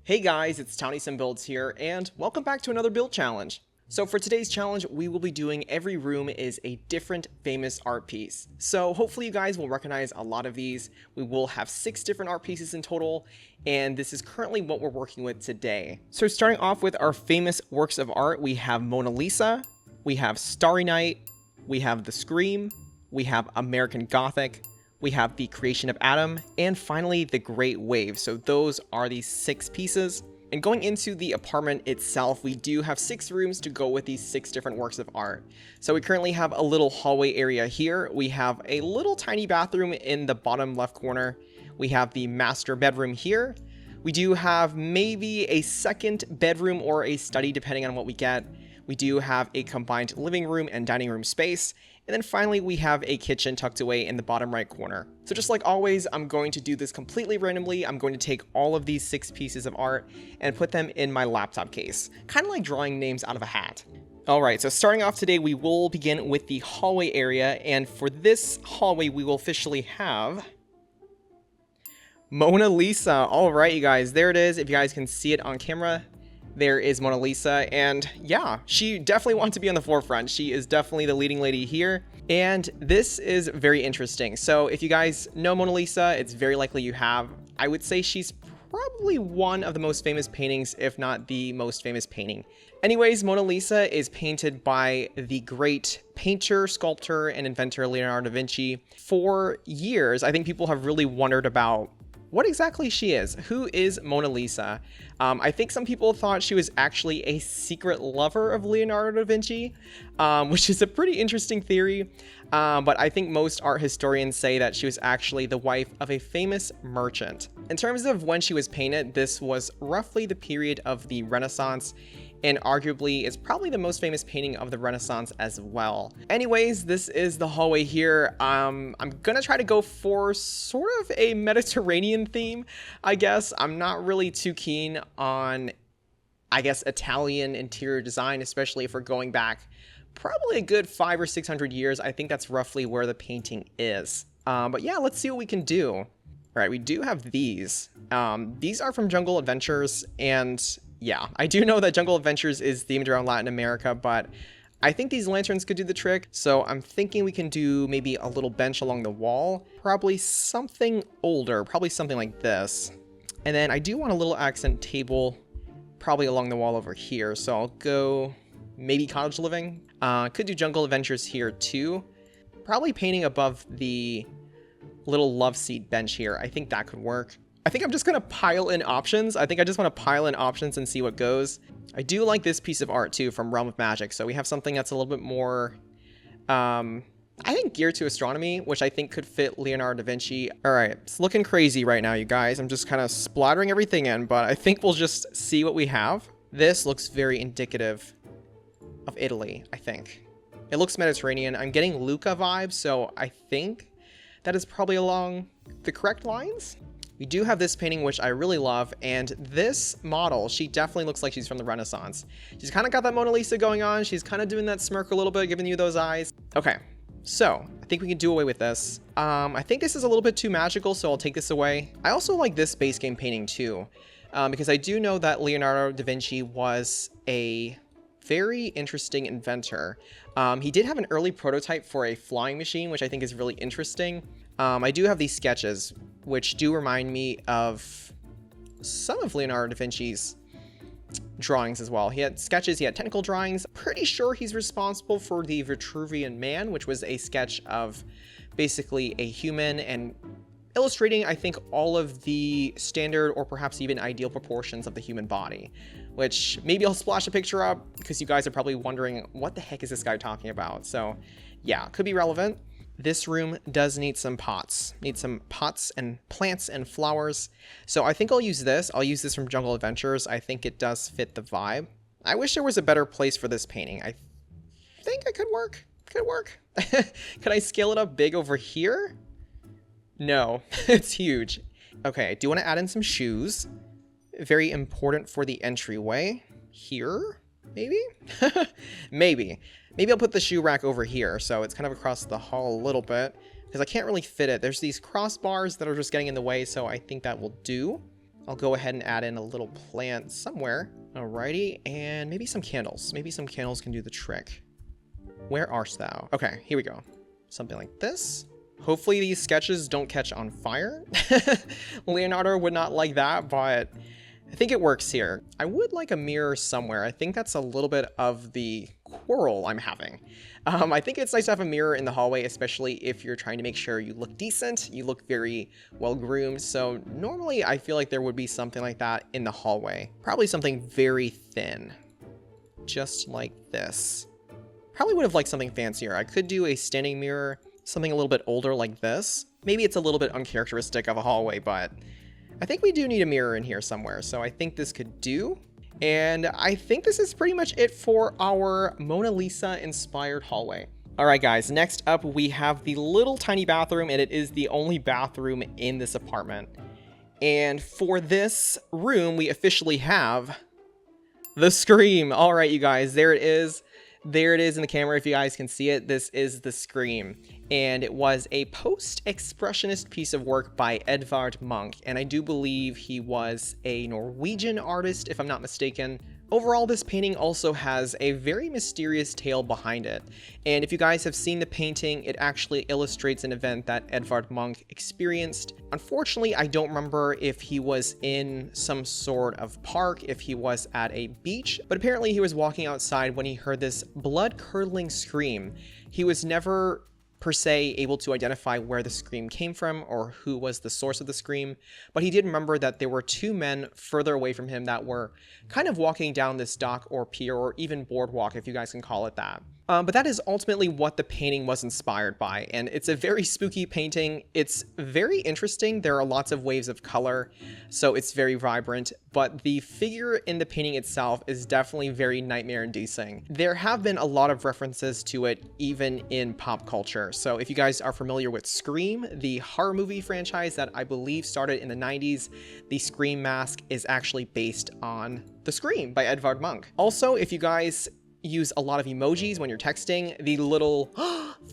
Hey guys, it's 𝗧𝗛𝗏𝗡𝗚 here, and welcome back to another build challenge. So for today's challenge, we will be doing every room is a different famous art piece. So hopefully you guys will recognize a lot of these. We will have 6 different art pieces in total, and this is currently what we're working with today. So starting off with our famous works of art, we have Mona Lisa, we have Starry Night, we have The Scream, we have American Gothic, we have the creation of Adam, and finally the Great Wave. So those are the 6 pieces. And going into the apartment itself, we do have 6 rooms to go with these 6 different works of art. So we currently have a little hallway area here. We have a little tiny bathroom in the bottom left corner. We have the master bedroom here. We do have maybe a second bedroom or a study depending on what we get. We do have a combined living room and dining room space. And then finally, we have a kitchen tucked away in the bottom right corner. So just like always, I'm going to do this completely randomly. I'm going to take all of these 6 pieces of art and put them in my laptop case, kind of like drawing names out of a hat. All right, so starting off today, we will begin with the hallway area. And for this hallway, we will officially have Mona Lisa. All right, you guys, there it is. If you guys can see it on camera, there is Mona Lisa, and yeah, she definitely wants to be on the forefront. She is definitely the leading lady here, and this is very interesting. So if you guys know Mona Lisa, it's very likely you have. I would say she's probably one of the most famous paintings, if not the most famous painting. Anyways, Mona Lisa is painted by the great painter, sculptor, and inventor Leonardo da Vinci. For years, I think people have really wondered about what exactly she is. Who is Mona Lisa? I think some people thought she was actually a secret lover of Leonardo da Vinci, which is a pretty interesting theory. But I think most art historians say that she was actually the wife of a famous merchant. In terms of when she was painted, this was roughly the period of the Renaissance, and arguably is probably the most famous painting of the Renaissance as well. Anyways, this is the hallway here. I'm gonna try to go for sort of a Mediterranean theme, I guess. I'm not really too keen on, I guess, Italian interior design, especially if we're going back probably a good 500 or 600 years. I think that's roughly where the painting is. But yeah, let's see what we can do. All right, we do have these. These are from Jungle Adventures, and yeah, I do know that Jungle Adventures is themed around Latin America, but I think these lanterns could do the trick. So I'm thinking we can do maybe a little bench along the wall, probably something older, probably something like this. And then I do want a little accent table probably along the wall over here. So I'll go maybe cottage living. Could do Jungle Adventures here too. Probably painting above the little love seat bench here. I think that could work. I think I'm just going to pile in options. I think I just want to pile in options and see what goes. I do like this piece of art too from Realm of Magic. So we have something that's a little bit more, I think geared to astronomy, which I think could fit Leonardo da Vinci. All right, it's looking crazy right now, you guys. I'm just kind of splattering everything in, but I think we'll just see what we have. This looks very indicative of Italy, I think. It looks Mediterranean. I'm getting Luca vibes, so I think that is probably along the correct lines. We do have this painting, which I really love, and this model, she definitely looks like she's from the Renaissance. She's kind of got that Mona Lisa going on. She's kind of doing that smirk a little bit, giving you those eyes. Okay, so I think we can do away with this. I think this is a little bit too magical, so I'll take this away. I also like this base game painting too, because I do know that Leonardo da Vinci was a very interesting inventor. He did have an early prototype for a flying machine, which I think is really interesting. I do have these sketches, which do remind me of some of Leonardo da Vinci's drawings as well. He had sketches, he had technical drawings. Pretty sure he's responsible for the Vitruvian Man, which was a sketch of basically a human and illustrating, I think, all of the standard or perhaps even ideal proportions of the human body, which maybe I'll splash a picture up because you guys are probably wondering, what the heck is this guy talking about? So yeah, could be relevant. This room does need some pots. Need some pots and plants and flowers. So I think I'll use this. I'll use this from Jungle Adventures. I think it does fit the vibe. I wish there was a better place for this painting. I think it could work. Could work. Can I scale it up big over here? No, it's huge. Okay, I do want to add in some shoes. Very important for the entryway. Here, maybe? Maybe. Maybe I'll put the shoe rack over here, so it's kind of across the hall a little bit, because I can't really fit it. There's these crossbars that are just getting in the way, so I think that will do. I'll go ahead and add in a little plant somewhere. Alrighty, and maybe some candles. Maybe some candles can do the trick. Where art thou? Okay, here we go. Something like this. Hopefully these sketches don't catch on fire. Leonardo would not like that, but I think it works here. I would like a mirror somewhere. I think that's a little bit of the quarrel I'm having. I think it's nice to have a mirror in the hallway, especially if you're trying to make sure you look decent, you look very well groomed. So normally I feel like there would be something like that in the hallway. Probably something very thin, just like this. Probably would have liked something fancier. I could do a standing mirror, something a little bit older like this. Maybe it's a little bit uncharacteristic of a hallway, but I think we do need a mirror in here somewhere. So I think this could do. And I think this is pretty much it for our Mona Lisa inspired hallway. All right, guys, next up we have the little tiny bathroom, and it is the only bathroom in this apartment. And for this room, we officially have the Scream. All right, you guys, there it is. There it is in the camera if you guys can see it. This is the Scream, and it was a post-expressionist piece of work by 𝗧𝗛𝗏𝗡𝗚, and I do believe he was a Norwegian artist if I'm not mistaken. Overall, this painting also has a very mysterious tale behind it, and if you guys have seen the painting, it actually illustrates an event that 𝗧𝗛𝗏𝗡𝗚 experienced. Unfortunately, I don't remember if he was in some sort of park, if he was at a beach, but apparently he was walking outside when he heard this blood-curdling scream. He was never per se able to identify where the scream came from or who was the source of the scream, but he did remember that there were two men further away from him that were kind of walking down this dock or pier or even boardwalk, if you guys can call it that. But that is ultimately what the painting was inspired by, and it's a very spooky painting. It's very interesting. There are lots of waves of color, so it's very vibrant, but the figure in the painting itself is definitely very nightmare-inducing. There have been a lot of references to it, even in pop culture. So if you guys are familiar with Scream, the horror movie franchise that I believe started in the 90s, the Scream mask is actually based on The Scream by 𝗧𝗛𝗏𝗡𝗚. Also, if you guys use a lot of emojis when you're texting, the little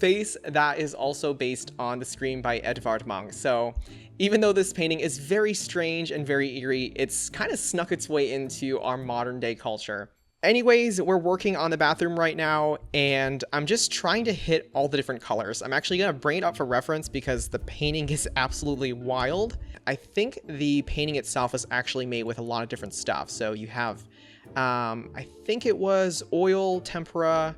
face, that is also based on The Scream by 𝗧𝗛𝗏𝗡𝗚. So even though this painting is very strange and very eerie, it's kind of snuck its way into our modern day culture. Anyways, we're working on the bathroom right now, and I'm just trying to hit all the different colors. I'm actually going to bring it up for reference because the painting is absolutely wild. I think the painting itself is actually made with a lot of different stuff. So you have I think it was oil, tempera.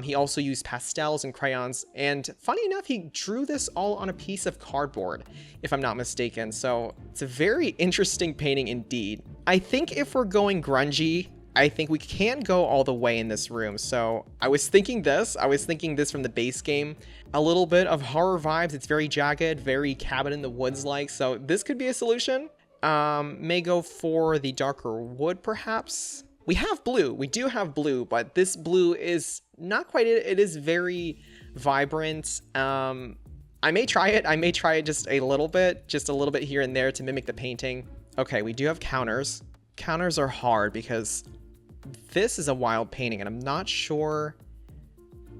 He also used pastels and crayons, and funny enough, he drew this all on a piece of cardboard, if I'm not mistaken. So it's a very interesting painting indeed. I think if we're going grungy, I think we can go all the way in this room. So I was thinking this from the base game, a little bit of horror vibes. It's very jagged, very Cabin in the Woods like. So this could be a solution. May go for the darker wood, perhaps. We have blue. We do have blue, but this blue is not quite it. It is very vibrant. I may try it. I may try it just a little bit here and there to mimic the painting. Okay, we do have counters. Counters are hard because this is a wild painting, and I'm not sure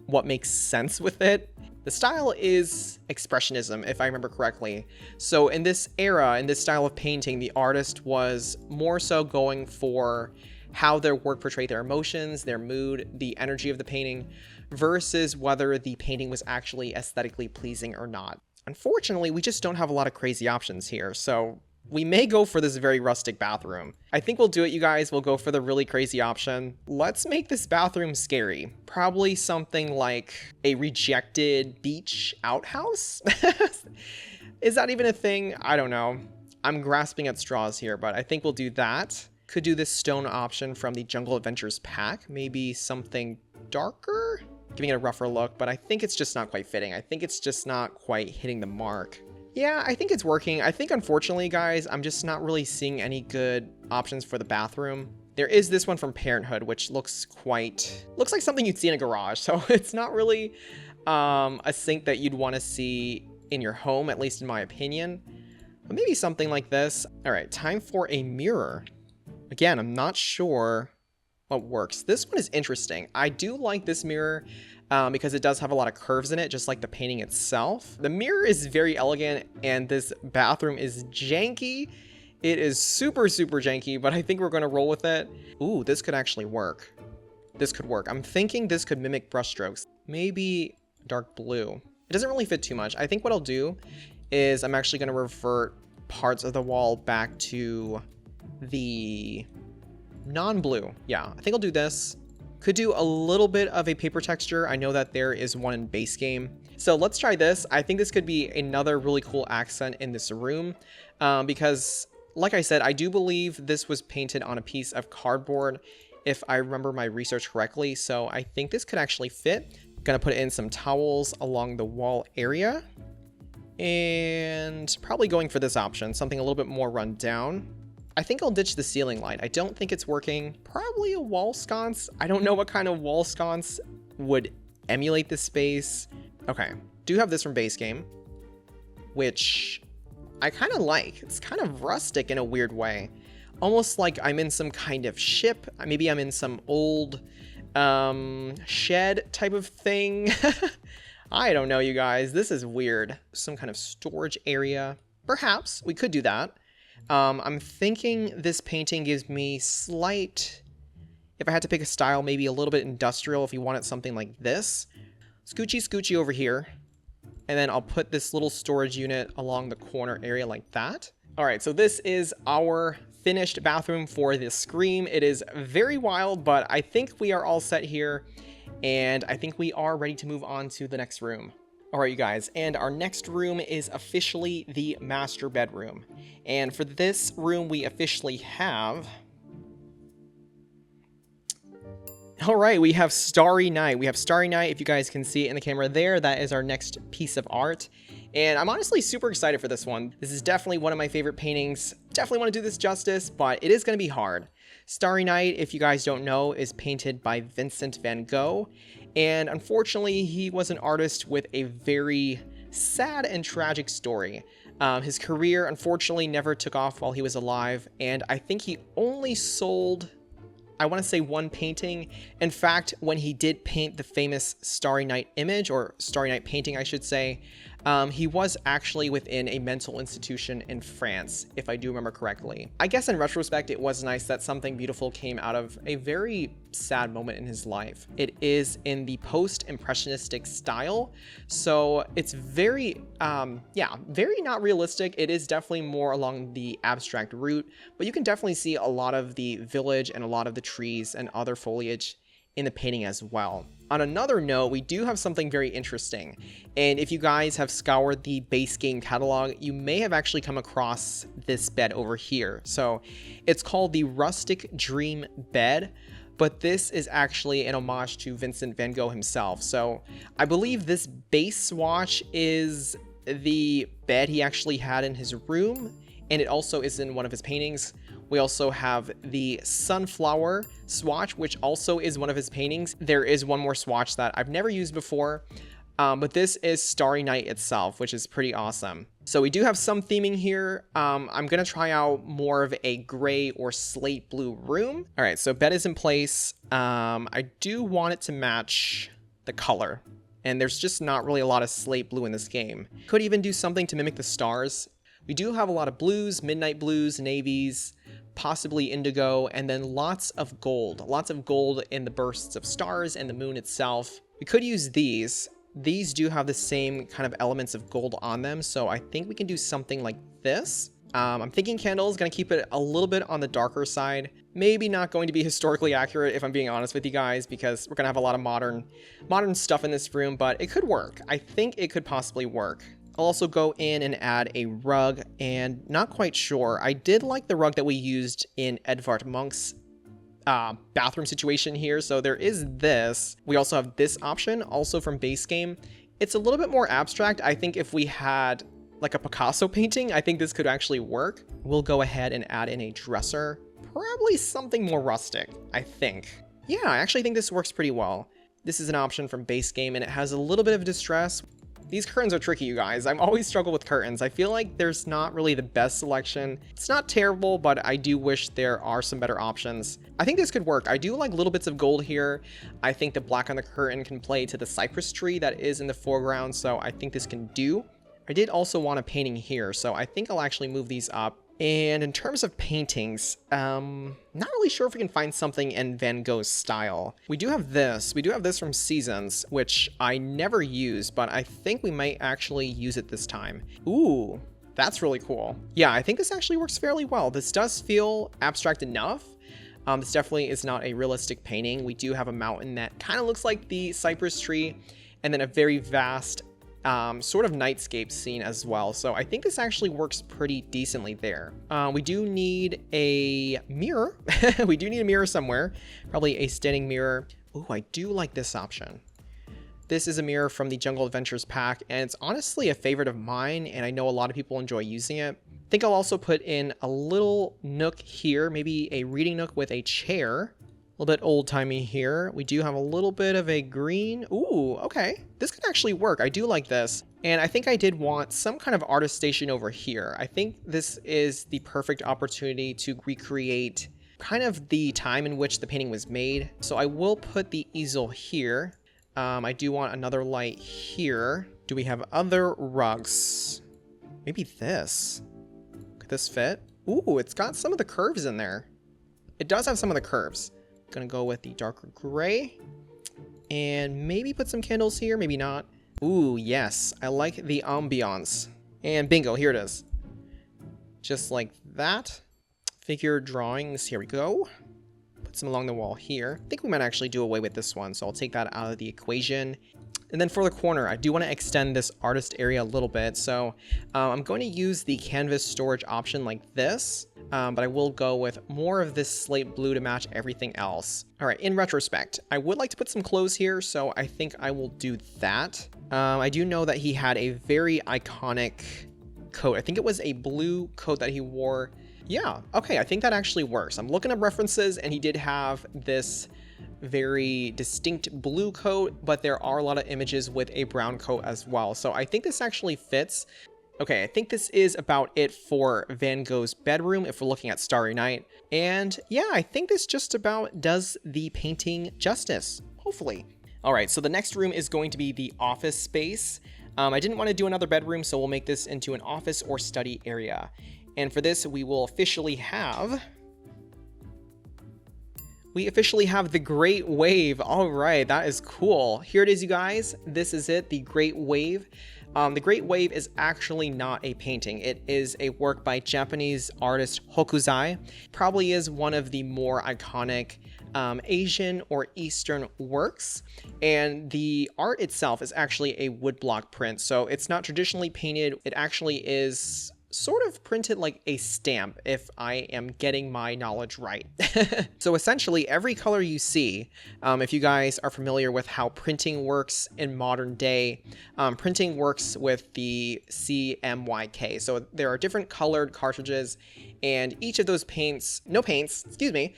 what makes sense with it. The style is expressionism, if I remember correctly. So in this era, in this style of painting, the artist was more so going for how their work portrayed their emotions, their mood, the energy of the painting, versus whether the painting was actually aesthetically pleasing or not. Unfortunately, we just don't have a lot of crazy options here, so we may go for this very rustic bathroom. I think we'll do it, you guys. We'll go for the really crazy option. Let's make this bathroom scary. Probably something like a rejected beach outhouse? Is that even a thing? I don't know. I'm grasping at straws here, but I think we'll do that. Could do this stone option from the Jungle Adventures pack. Maybe something darker? Giving it a rougher look, but I think it's just not quite fitting. I think it's just not quite hitting the mark. Yeah, I think it's working. I think, unfortunately, guys, I'm just not really seeing any good options for the bathroom. There is this one from Parenthood, which looks like something you'd see in a garage. So it's not really a sink that you'd want to see in your home, at least in my opinion. But maybe something like this. All right, time for a mirror. Again, I'm not sure what works. This one is interesting. I do like this mirror because it does have a lot of curves in it, just like the painting itself. The mirror is very elegant, and this bathroom is janky. It is super, super janky, but I think we're going to roll with it. Ooh, this could actually work. This could work. I'm thinking this could mimic brushstrokes. Maybe dark blue. It doesn't really fit too much. I think what I'll do is I'm actually going to revert parts of the wall back to the non-blue. Yeah, I think I'll do this. Could do a little bit of a paper texture. I know that there is one in base game. So let's try this. I think this could be another really cool accent in this room because, like I said, I do believe this was painted on a piece of cardboard if I remember my research correctly. So I think this could actually fit. Gonna put in some towels along the wall area and probably going for this option, something a little bit more run down. I think I'll ditch the ceiling light. I don't think it's working. Probably a wall sconce. I don't know what kind of wall sconce would emulate this space. Okay, do have this from base game, which I kind of like. It's kind of rustic in a weird way. Almost like I'm in some kind of ship. Maybe I'm in some old shed type of thing. I don't know, you guys. This is weird. Some kind of storage area. Perhaps we could do that. I'm thinking this painting gives me slight, if I had to pick a style, maybe a little bit industrial if you wanted something like this. Scoochie over here. And then I'll put this little storage unit along the corner area like that. All right, so this is our finished bathroom for this Scream. It is very wild, but I think we are all set here. And I think we are ready to move on to the next room. All right, you guys, and our next room is officially the master bedroom. And for this room, we officially have... All right, we have Starry Night. We have Starry Night, if you guys can see it in the camera there. That is our next piece of art. And I'm honestly super excited for this one. This is definitely one of my favorite paintings. Definitely want to do this justice, but it is going to be hard. Starry Night, if you guys don't know, is painted by Vincent van Gogh. And unfortunately, he was an artist with a very sad and tragic story. His career, unfortunately, never took off while he was alive. And I think he only sold, I want to say, one painting. In fact, when he did paint the famous Starry Night image, or Starry Night painting, I should say, he was actually within a mental institution in France, if I do remember correctly. I guess in retrospect, it was nice that something beautiful came out of a very sad moment in his life. It is in the post-impressionistic style, so it's very, very not realistic. It is definitely more along the abstract route, but you can definitely see a lot of the village and a lot of the trees and other foliage in the painting as well. On another note, we do have something very interesting, and if you guys have scoured the base game catalog, you may have actually come across this bed over here. So it's called the Rustic Dream Bed, but this is actually an homage to Vincent van Gogh himself. So I believe this base swatch is the bed he actually had in his room, and it also is in one of his paintings. We also have the sunflower swatch, which also is one of his paintings. There is one more swatch that I've never used before, but this is Starry Night itself, which is pretty awesome. So we do have some theming here. I'm gonna try out more of a gray or slate blue room. All right, so bed is in place. I do want it to match the color, and there's just not really a lot of slate blue in this game. Could even do something to mimic the stars. We do have a lot of blues, midnight blues, navies, possibly indigo, and then lots of gold in the bursts of stars and the moon itself. We could use these. These do have the same kind of elements of gold on them, so I think we can do something like this. I'm thinking candle is going to keep it a little bit on the darker side. Maybe not going to be historically accurate, if I'm being honest with you guys, because we're going to have a lot of modern stuff in this room, but it could work. I think it could possibly work. I'll also go in and add a rug, and not quite sure. I did like the rug that we used in 𝗧𝗛𝗏𝗡𝗚's bathroom situation here, so there is this. We also have this option, also from base game. It's a little bit more abstract. I think if we had like a Picasso painting, I think this could actually work. We'll go ahead and add in a dresser. Probably something more rustic, I think. Yeah, I actually think this works pretty well. This is an option from base game, and it has a little bit of distress. These curtains are tricky, you guys. I'm always struggle with curtains. I feel like there's not really the best selection. It's not terrible, but I do wish there are some better options. I think this could work. I do like little bits of gold here. I think the black on the curtain can play to the cypress tree that is in the foreground, so I think this can do. I did also want a painting here, so I think I'll actually move these up. And in terms of paintings, not really sure if we can find something in Van Gogh's style. We do have this. We do have this from Seasons, which I never use, but I think we might actually use it this time. Ooh, that's really cool. Yeah, I think this actually works fairly well. This does feel abstract enough. This definitely is not a realistic painting. We do have a mountain that kind of looks like the cypress tree, and then a very vast sort of nightscape scene as well. So I think this actually works pretty decently there. We do need a mirror. We do need a mirror somewhere, probably a standing mirror. Ooh, I do like this option. This is a mirror from the Jungle Adventures pack, and it's honestly a favorite of mine, and I know a lot of people enjoy using it. I think I'll also put in a little nook here, maybe a reading nook with a chair. A little bit old-timey here. We do have a little bit of a green. Ooh, okay. This could actually work. I do like this. And I think I did want some kind of artist station over here. I think this is the perfect opportunity to recreate kind of the time in which the painting was made. So I will put the easel here. I do want another light here. Do we have other rugs? Maybe this. Could this fit? Ooh, it's got some of the curves in there. It does have some of the curves. Gonna go with the darker gray and maybe put some candles here, maybe not. Ooh, yes, I like the ambiance. And bingo, here it is. Just like that. Figure drawings, here we go. Put some along the wall here. I think we might actually do away with this one, so I'll take that out of the equation. And then for the corner, I do want to extend this artist area a little bit. So I'm going to use the canvas storage option like this, but I will go with more of this slate blue to match everything else. All right, in retrospect, I would like to put some clothes here, so I think I will do that. I do know that he had a very iconic coat. I think it was a blue coat that he wore. Yeah, okay, I think that actually works. I'm looking up references, and he did have this very distinct blue coat, but there are a lot of images with a brown coat as well. So I think this actually fits. Okay, I think this is about it for Van Gogh's bedroom if we're looking at Starry Night. And yeah, I think this just about does the painting justice, hopefully. All right, so the next room is going to be the office space. I didn't want to do another bedroom, so we'll make this into an office or study area. And for this, we officially have the Great Wave. All right, that is cool. Here it is, you guys. This is it, the Great Wave. The Great Wave is actually not a painting. It is a work by Japanese artist 𝗧𝗛𝗏𝗧𝗖𝗛𝗜. Probably is one of the more iconic Asian or Eastern works. And the art itself is actually a woodblock print. So it's not traditionally painted. It actually is sort of printed like a stamp, if I am getting my knowledge right. So essentially every color you see, if you guys are familiar with how printing works in modern day, printing works with the CMYK. So there are different colored cartridges, and each of those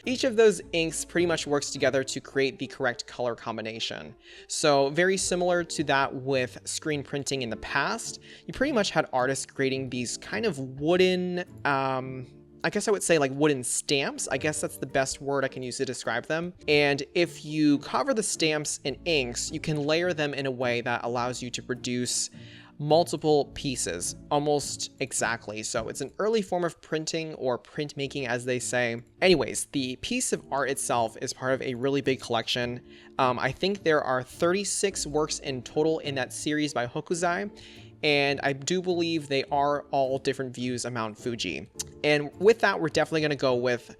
each of those inks pretty much works together to create the correct color combination. So very similar to that with screen printing in the past, you pretty much had artists creating these kind of wooden, I guess I would say like wooden stamps. I guess that's the best word I can use to describe them. And if you cover the stamps in inks, you can layer them in a way that allows you to produce multiple pieces almost exactly. So it's an early form of printing, or printmaking as they say. Anyways, the piece of art itself is part of a really big collection. I think there are 36 works in total in that series by 𝗧𝗛𝗏𝗧𝗖𝗛𝗜. And I do believe they are all different views of Mount Fuji. And with that, we're definitely going to go with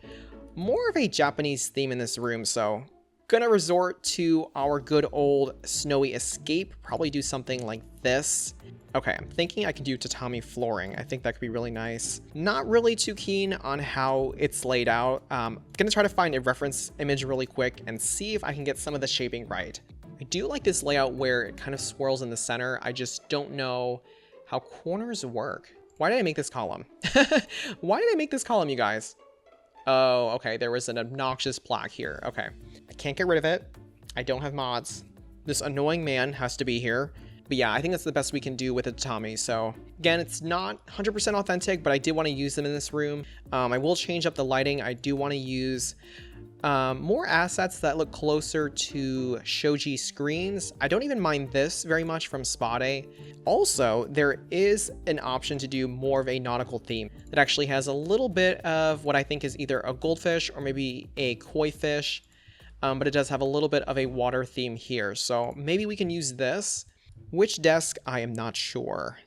more of a Japanese theme in this room. So gonna resort to our good old snowy escape. Probably do something like this. Okay, I'm thinking I can do tatami flooring. I think that could be really nice. Not really too keen on how it's laid out. Gonna try to find a reference image really quick and see if I can get some of the shaping right. I do like this layout where it kind of swirls in the center. I just don't know how corners work. Why did I make this column? Why did I make this column, you guys? Oh, okay, there was an obnoxious plaque here. Okay, I can't get rid of it. I don't have mods. This annoying man has to be here. But yeah, I think that's the best we can do with the tatami. So again, it's not 100% authentic, but I did want to use them in this room. I will change up the lighting. I do want to use More assets that look closer to shoji screens. I don't even mind this very much from 𝗧𝗛𝗛𝗡𝗚. Also, there is an option to do more of a nautical theme that actually has a little bit of what I think is either a goldfish or maybe a koi fish, but it does have a little bit of a water theme here. So maybe we can use this. Which desk? I am not sure.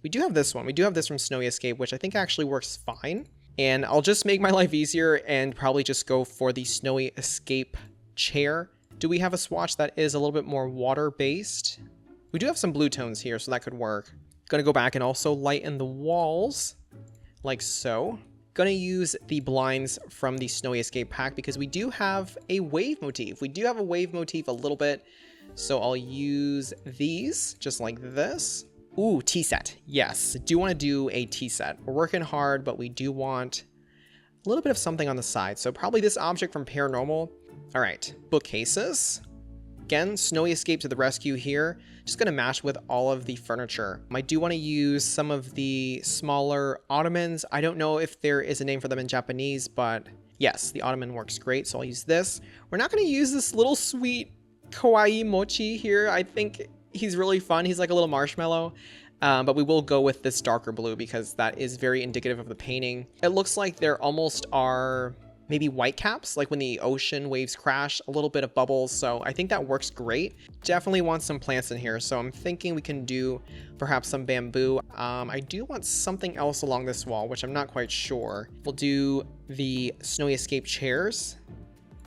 We do have this one. We do have this from Snowy Escape, which I think actually works fine. And I'll just make my life easier and probably just go for the Snowy Escape chair. Do we have a swatch that is a little bit more water-based? We do have some blue tones here, so that could work. Gonna go back and also lighten the walls, like so. Gonna use the blinds from the Snowy Escape pack because we do have a wave motif. We do have a wave motif a little bit, so I'll use these just like this. Ooh, tea set. Yes, do want to do a tea set. We're working hard, but we do want a little bit of something on the side. So probably this object from Paranormal. All right, bookcases. Again, Snowy Escape to the rescue here. Just gonna match with all of the furniture. I do want to use some of the smaller ottomans. I don't know if there is a name for them in Japanese, but yes, the ottoman works great. So I'll use this. We're not gonna use this little sweet kawaii mochi here. I think he's really fun. He's like a little marshmallow, but we will go with this darker blue because that is very indicative of the painting. It looks like there almost are maybe white caps, like when the ocean waves crash, a little bit of bubbles. So I think that works great. Definitely want some plants in here. So I'm thinking we can do perhaps some bamboo. I do want something else along this wall, which I'm not quite sure. We'll do the Snowy Escape chairs.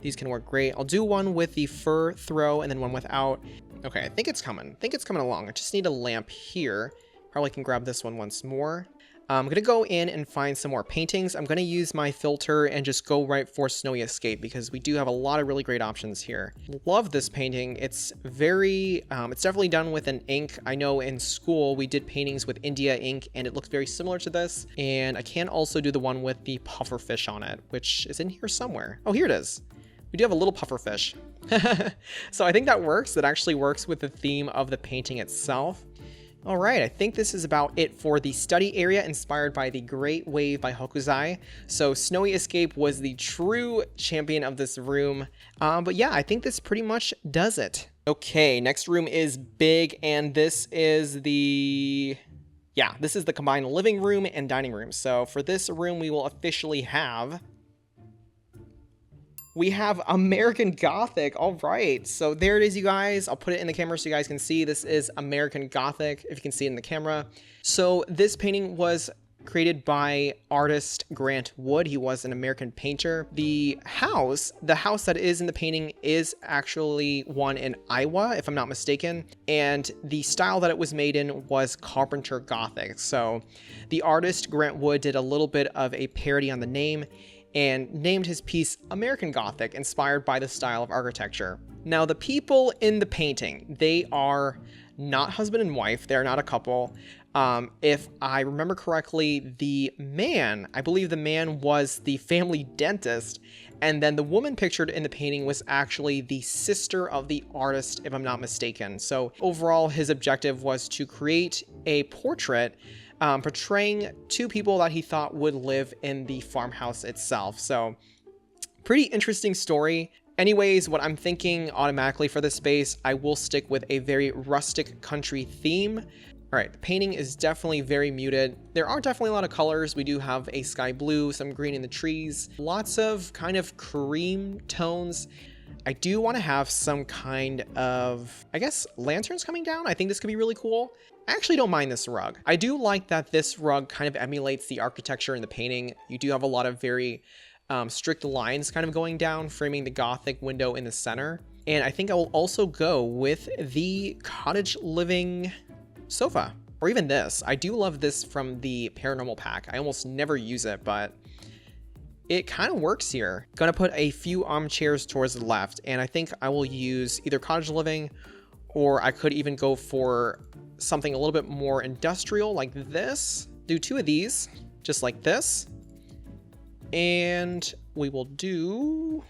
These can work great. I'll do one with the fur throw and then one without. Okay, I think it's coming. I think it's coming along. I just need a lamp here. Probably can grab this one once more. I'm going to go in and find some more paintings. I'm going to use my filter and just go right for Snowy Escape because we do have a lot of really great options here. Love this painting. It's very, it's definitely done with an ink. I know in school we did paintings with India ink and it looks very similar to this. And I can also do the one with the puffer fish on it, which is in here somewhere. Oh, here it is. We do have a little puffer fish. So I think that works. That actually works with the theme of the painting itself. All right, I think this is about it for the study area inspired by the Great Wave by Hokusai. So Snowy Escape was the true champion of this room. But yeah, I think this pretty much does it. Okay, next room is big, and this is the... yeah, this is the combined living room and dining room. So for this room, we will officially have... we have American Gothic. All right, so there it is, you guys. I'll put it in the camera so you guys can see. This is American Gothic, if you can see it in the camera. So this painting was created by artist Grant Wood. He was an American painter. The house that is in the painting is actually one in Iowa, if I'm not mistaken. And the style that it was made in was Carpenter Gothic. So the artist Grant Wood did a little bit of a parody on the name and named his piece American Gothic, inspired by the style of architecture. Now, the people in the painting, they are not husband and wife. They're not a couple. If I remember correctly, I believe the man was the family dentist, and then the woman pictured in the painting was actually the sister of the artist, if I'm not mistaken. So overall, his objective was to create a portrait portraying two people that he thought would live in the farmhouse itself. So pretty interesting story. Anyways, what I'm thinking automatically for this space, I will stick with a very rustic country theme. All right, the painting is definitely very muted. There are definitely a lot of colors. We do have a sky blue, some green in the trees, lots of kind of cream tones. I do want to have some kind of, I guess, lanterns coming down. I think this could be really cool. I actually don't mind this rug. I do like that this rug kind of emulates the architecture in the painting. You do have a lot of very strict lines kind of going down, framing the Gothic window in the center. And I think I will also go with the cottage living sofa, or even this. I do love this from the Paranormal pack. I almost never use it, but it kind of works here. Gonna put a few armchairs towards the left, and I think I will use either cottage living, or I could even go for something a little bit more industrial like this. Do two of these, just like this. And we will do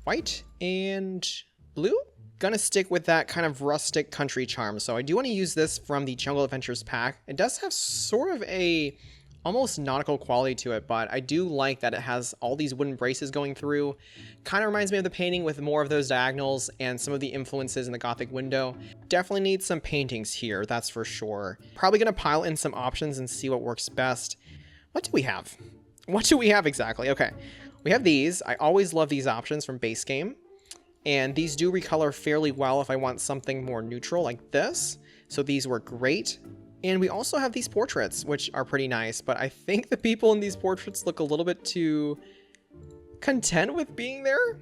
white and blue. Gonna stick with that kind of rustic country charm. So I do want to use this from the Jungle Adventures pack. It does have sort of a almost nautical quality to it, but I do like that it has all these wooden braces going through. Kind of reminds me of the painting with more of those diagonals and some of the influences in the Gothic window. Definitely need some paintings here, that's for sure. Probably going to pile in some options and see what works best. What do we have? What do we have exactly? Okay, we have these. I always love these options from base game. And these do recolor fairly well if I want something more neutral like this. So these work great. And we also have these portraits, which are pretty nice, but I think the people in these portraits look a little bit too content with being there.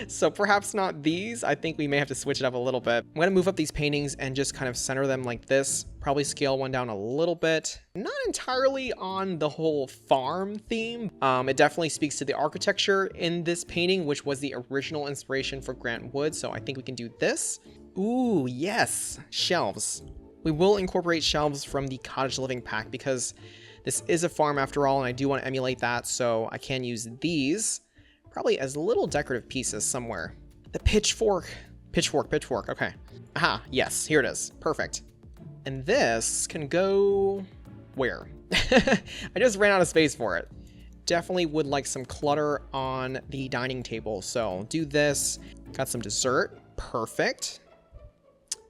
So perhaps not these. I think we may have to switch it up a little bit. I'm going to move up these paintings and just kind of center them like this. Probably scale one down a little bit. Not entirely on the whole farm theme. It definitely speaks to the architecture in this painting, which was the original inspiration for Grant Wood. So I think we can do this. Ooh, yes, shelves. We will incorporate shelves from the cottage living pack because this is a farm after all, and I do want to emulate that, so I can use these probably as little decorative pieces somewhere. The pitchfork. Pitchfork, okay. Aha, yes, here it is. Perfect. And this can go where? I just ran out of space for it. Definitely would like some clutter on the dining table, so do this. Got some dessert. Perfect.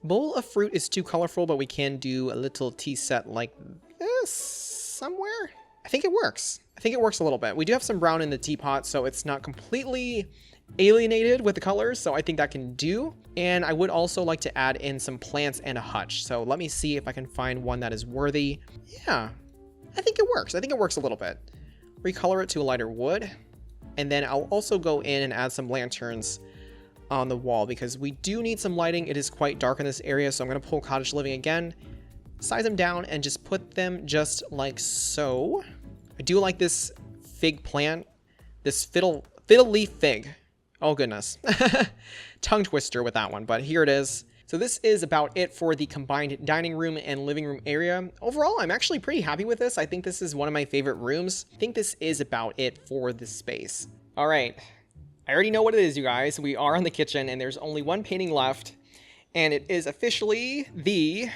Bowl of fruit is too colorful, but we can do a little tea set like this somewhere. I think it works. I think it works a little bit. We do have some brown in the teapot, so it's not completely alienated with the colors, so I think that can do. And I would also like to add in some plants and a hutch. So let me see if I can find one that is worthy. Yeah, I think it works. I think it works a little bit. Recolor it to a lighter wood. And then I'll also go in and add some lanterns on the wall because we do need some lighting. It is quite dark in this area, so I'm going to pull cottage living again, size them down, and just put them just like so. I do like this fig plant, this fiddle leaf fig. Oh goodness. Tongue twister with that one, but here it is. So this is about it for the combined dining room and living room area. Overall, I'm actually pretty happy with this. I think this is one of my favorite rooms. I think this is about it for this space. All right. I already know what it is, you guys. We are on the kitchen, and there's only one painting left, and it is officially the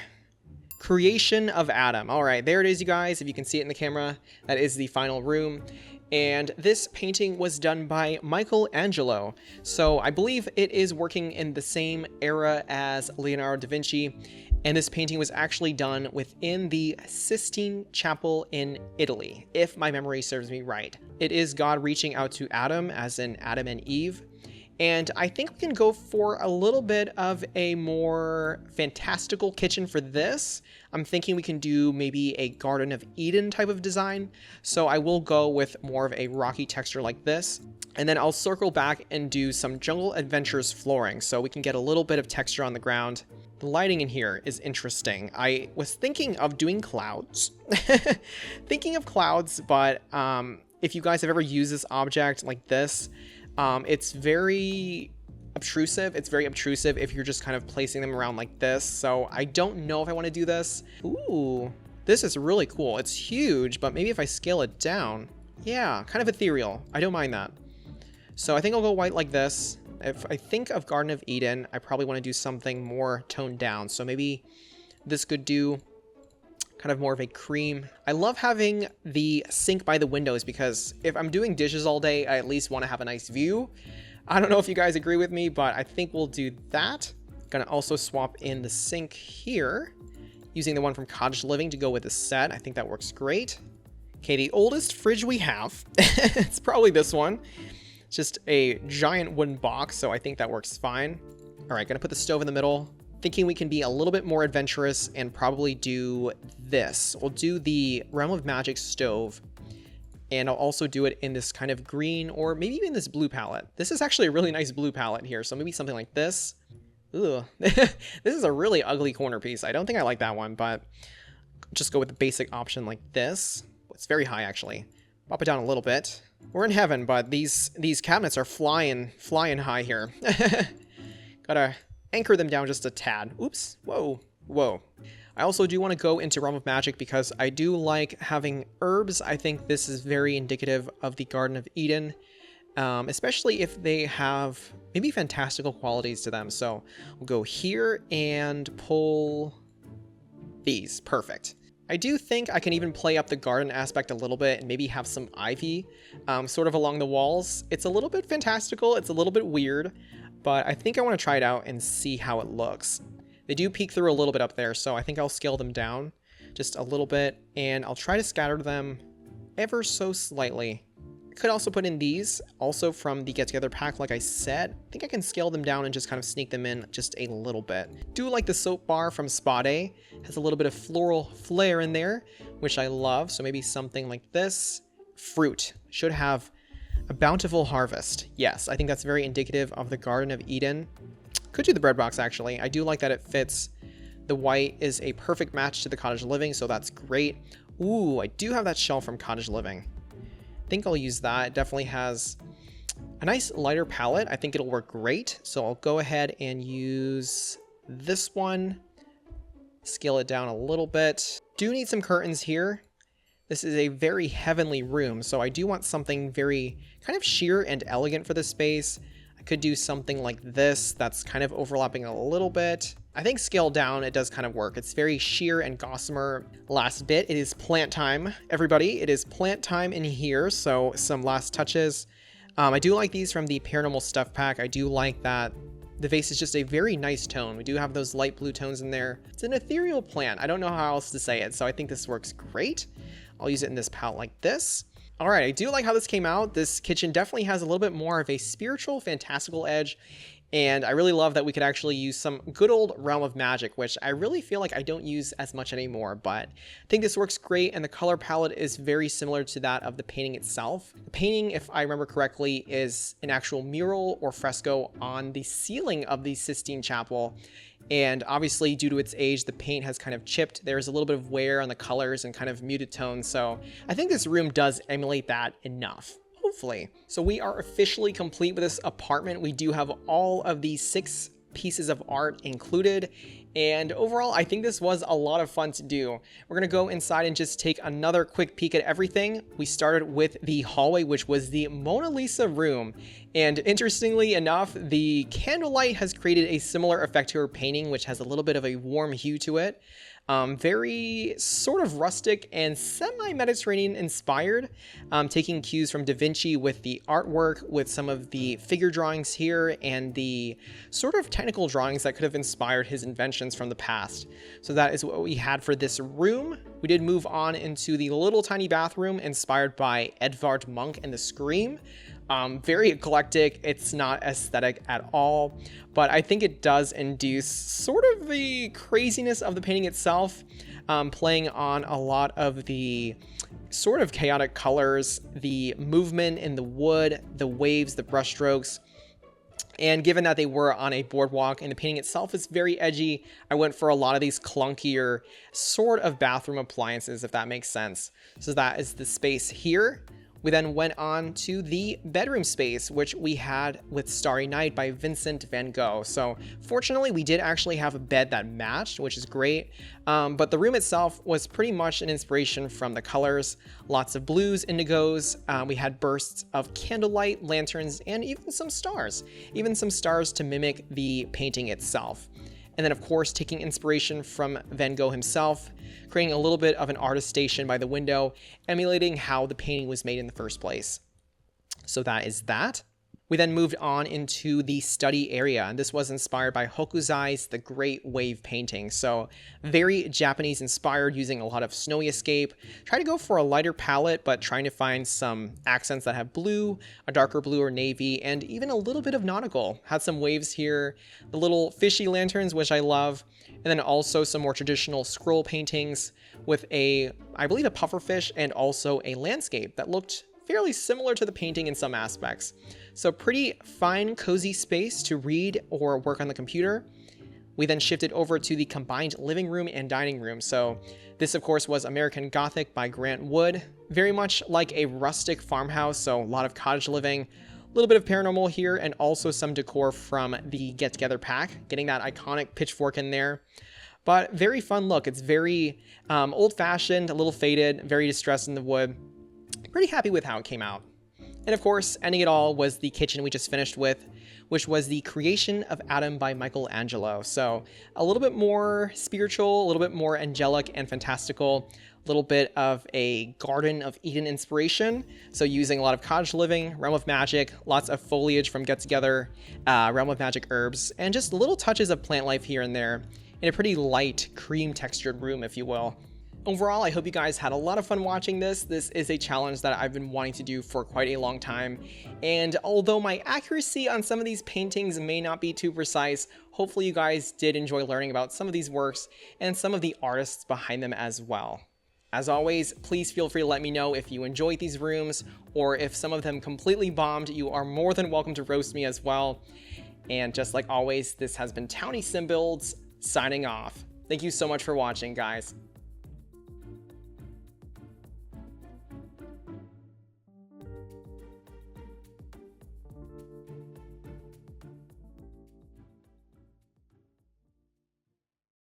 creation of Adam. All right, there it is, you guys. If you can see it in the camera, that is the final room. And this painting was done by Michelangelo. So I believe it is working in the same era as Leonardo da Vinci. And this painting was actually done within the Sistine Chapel in Italy, if my memory serves me right. It is God reaching out to Adam, as in Adam and Eve. And I think we can go for a little bit of a more fantastical kitchen for this. I'm thinking we can do maybe a Garden of Eden type of design. So I will go with more of a rocky texture like this. And then I'll circle back and do some Jungle Adventures flooring so we can get a little bit of texture on the ground. The lighting in here is interesting. I was thinking of doing clouds. Thinking of clouds, but if you guys have ever used this object like this, it's very obtrusive. It's very obtrusive if you're just kind of placing them around like this. So I don't know if I want to do this. Ooh, this is really cool. It's huge, but maybe if I scale it down, yeah, kind of ethereal. I don't mind that. So I think I'll go white like this. If I think of Garden of Eden, I probably want to do something more toned down. So maybe this could do kind of more of a cream. I love having the sink by the windows because if I'm doing dishes all day, I at least want to have a nice view. I don't know if you guys agree with me, but I think we'll do that. Gonna also swap in the sink here, using the one from Cottage Living to go with the set. I think that works great. Okay, the oldest fridge we have, it's probably this one. It's just a giant wooden box, so I think that works fine. All right, gonna put the stove in the middle. Thinking we can be a little bit more adventurous and probably do this. We'll do the Realm of Magic stove, and I'll also do it in this kind of green or maybe even this blue palette. This is actually a really nice blue palette here, so maybe something like this. Ugh. This is a really ugly corner piece. I don't think I like that one, but just go with the basic option like this. It's very high, actually. Pop it down a little bit. We're in heaven, but these cabinets are flying high here. Gotta anchor them down just a tad. Oops. Whoa. I also do want to go into Realm of Magic because I do like having herbs. I think this is very indicative of the Garden of Eden, especially if they have maybe fantastical qualities to them. So we'll go here and pull these. Perfect. I do think I can even play up the garden aspect a little bit and maybe have some ivy sort of along the walls. It's a little bit fantastical, it's a little bit weird, but I think I want to try it out and see how it looks. They do peek through a little bit up there, so I think I'll scale them down just a little bit, and I'll try to scatter them ever so slightly. I could also put in these, also from the Get Together pack, like I said. I think I can scale them down and just kind of sneak them in just a little bit. Do like the soap bar from 𝗧𝗛𝗏𝗡𝗚. Has a little bit of floral flair in there, which I love, so maybe something like this. Fruit. Should have a bountiful harvest. Yes, I think that's very indicative of the Garden of Eden. Could do the bread box, actually. I do like that it fits. The white is a perfect match to the cottage living, so that's great. Ooh, I do have that shell from cottage living. I think I'll use that. It definitely has a nice lighter palette. I think it'll work great. So I'll go ahead and use this one. Scale it down a little bit. Do need some curtains here. This is a very heavenly room, so I do want something very kind of sheer and elegant for this space. I could do something like this that's kind of overlapping a little bit. I think scaled down, it does kind of work. It's very sheer and gossamer. Last bit, it is plant time, everybody. It is plant time in here, so some last touches. I do like these from the Paranormal Stuff pack. I do like that the vase is just a very nice tone. We do have those light blue tones in there. It's an ethereal plant. I don't know how else to say it, so I think this works great. I'll use it in this palette like this. All right, I do like how this came out. This kitchen definitely has a little bit more of a spiritual, fantastical edge. And I really love that we could actually use some good old Realm of Magic, which I really feel like I don't use as much anymore, but I think this works great, and the color palette is very similar to that of the painting itself. The painting, if I remember correctly, is an actual mural or fresco on the ceiling of the Sistine Chapel, and obviously due to its age, the paint has kind of chipped. There's a little bit of wear on the colors and kind of muted tones, so I think this room does emulate that enough. Hopefully. So we are officially complete with this apartment. We do have all of these 6 pieces of art included, and overall I think this was a lot of fun to do. We're gonna go inside and just take another quick peek at everything. We started with the hallway, which was the Mona Lisa room, and interestingly enough, the candlelight has created a similar effect to her painting, which has a little bit of a warm hue to it. Very sort of rustic and semi-Mediterranean inspired, taking cues from Da Vinci with the artwork, with some of the figure drawings here, and the sort of technical drawings that could have inspired his inventions from the past. So that is what we had for this room. We did move on into the little tiny bathroom inspired by Edvard Munch and the Scream. Very eclectic. It's not aesthetic at all, but I think it does induce sort of the craziness of the painting itself, playing on a lot of the sort of chaotic colors, the movement in the wood, the waves, the brushstrokes. And given that they were on a boardwalk and the painting itself is very edgy, I went for a lot of these clunkier sort of bathroom appliances, if that makes sense. So that is the space here. We then went on to the bedroom space, which we had with Starry Night by Vincent van Gogh. So fortunately, we did actually have a bed that matched, which is great. But the room itself was pretty much an inspiration from the colors. Lots of blues, indigos. We had bursts of candlelight, lanterns, and even some stars. Even some stars to mimic the painting itself. And then, of course, taking inspiration from Van Gogh himself, creating a little bit of an artist station by the window, emulating how the painting was made in the first place. So that is that. We then moved on into the study area, and this was inspired by Hokusai's The Great Wave painting. So very Japanese inspired, using a lot of snowy escape. Try to go for a lighter palette, but trying to find some accents that have blue, a darker blue or navy, and even a little bit of nautical. Had some waves here, the little fishy lanterns, which I love, and then also some more traditional scroll paintings with I believe a pufferfish and also a landscape that looked fairly similar to the painting in some aspects. So pretty fine, cozy space to read or work on the computer. We then shifted over to the combined living room and dining room. So this, of course, was American Gothic by Grant Wood. Very much like a rustic farmhouse, so a lot of cottage living, a little bit of paranormal here, and also some decor from the Get Together pack, getting that iconic pitchfork in there. But very fun look. It's very old-fashioned, a little faded, very distressed in the wood. Pretty happy with how it came out. And of course, ending it all was the kitchen we just finished with. which was the creation of Adam by Michelangelo. So a little bit more spiritual, a little bit more angelic and fantastical, a little bit of a Garden of Eden inspiration. So using a lot of cottage living, realm of magic, lots of foliage from Get Together, realm of magic herbs, and just little touches of plant life here and there in a pretty light, cream textured room, if you will. Overall, I hope you guys had a lot of fun watching this. This is a challenge that I've been wanting to do for quite a long time. And although my accuracy on some of these paintings may not be too precise, hopefully you guys did enjoy learning about some of these works and some of the artists behind them as well. As always, please feel free to let me know if you enjoyed these rooms, or if some of them completely bombed. You are more than welcome to roast me as well. And just like always, this has been 𝗧𝗛𝗓𝗏𝗡𝗚 signing off. Thank you so much for watching, guys.